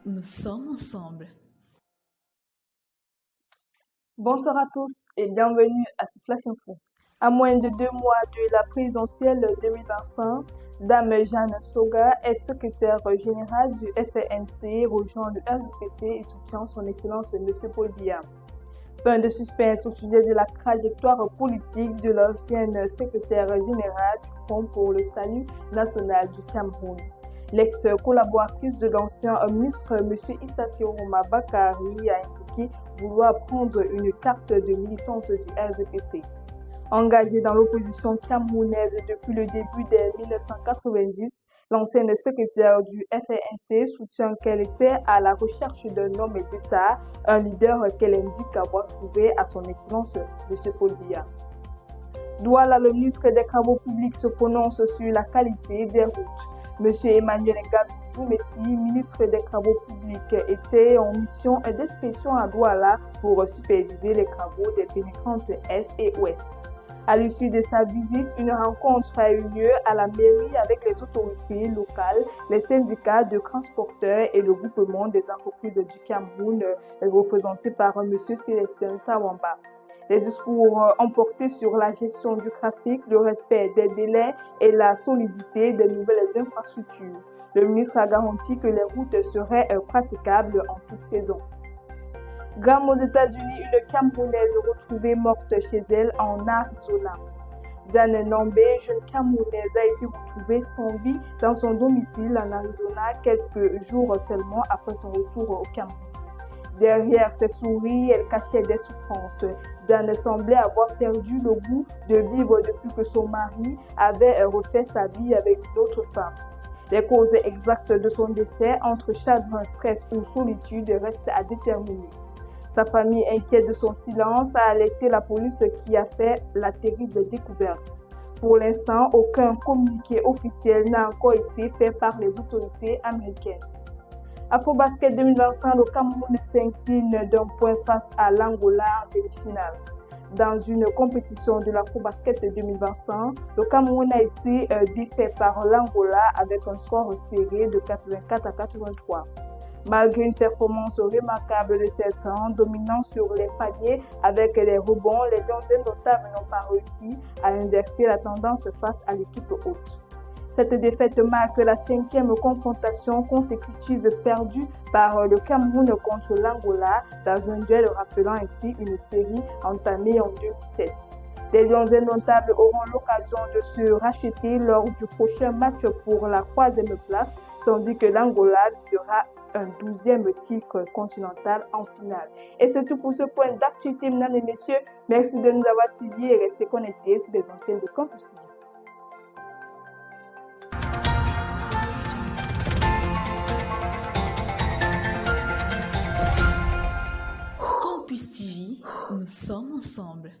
nous sommes ensemble. Bonsoir à tous et bienvenue à ce Flash Info. À moins de 2 mois de la présidentielle 2025, Dame Jeanne Soga est secrétaire générale du FNC, rejoint le RDPC et soutient son Excellence M. Paul Biya. Fin de suspense au sujet de la trajectoire politique de l'ancienne secrétaire générale du Front pour le Salut national du Cameroun. L'ex-collaboratrice de l'ancien ministre M. Issa Firoma Bakari a indiqué vouloir prendre une carte de militante du RDPC. Engagée dans l'opposition camerounaise depuis le début des 1990, l'ancienne secrétaire du FNC soutient qu'elle était à la recherche d'un homme d'État, un leader qu'elle indique avoir trouvé à son Excellence M. Paul Biya. Douala, le ministre des Travaux publics, se prononce sur la qualité des routes. M. Emmanuel Ngabou Messi, ministre des Travaux publics, était en mission d'inspection à Douala pour superviser les travaux des pénétrantes Est et Ouest. À l'issue de sa visite, une rencontre a eu lieu à la mairie avec les autorités locales, les syndicats de transporteurs et le groupement des entreprises du Cameroun, représenté par M. Célestin Tawamba. Les discours ont porté sur la gestion du trafic, le respect des délais et la solidité des nouvelles infrastructures. Le ministre a garanti que les routes seraient praticables en toute saison. Drame aux États-Unis, une Camerounaise retrouvée morte chez elle en Arizona. Diane Nombe, jeune Camerounaise, a été retrouvée sans vie dans son domicile en Arizona quelques jours seulement après son retour au Cameroun. Derrière ses souris, elle cachait des souffrances. Diane semblait avoir perdu le goût de vivre depuis que son mari avait refait sa vie avec une autre femme. Les causes exactes de son décès, entre chagrin, stress ou solitude, restent à déterminer. Sa famille, inquiète de son silence, a alerté la police qui a fait la terrible découverte. Pour l'instant, aucun communiqué officiel n'a encore été fait par les autorités américaines. Afrobasket 2025, le Cameroun s'incline d'un point face à l'Angola en demi-finale. Dans une compétition de l'Afrobasket 2025, le Cameroun a été défait par l'Angola avec un score serré de 84 à 83. Malgré une performance remarquable de 7 ans, dominant sur les paniers avec les rebonds, les Lions notables n'ont pas réussi à inverser la tendance face à l'équipe haute. Cette défaite marque la 5e confrontation consécutive perdue par le Cameroun contre l'Angola dans un duel rappelant ainsi une série entamée en 2007. Les Lions indomptables auront l'occasion de se racheter lors du prochain match pour la 3e place, tandis que l'Angola visera un 12e titre continental en finale. Et c'est tout pour ce point d'actualité, mesdames et messieurs. Merci de nous avoir suivis et restez connectés sur les antennes de Campus TV. Campus TV, nous sommes ensemble.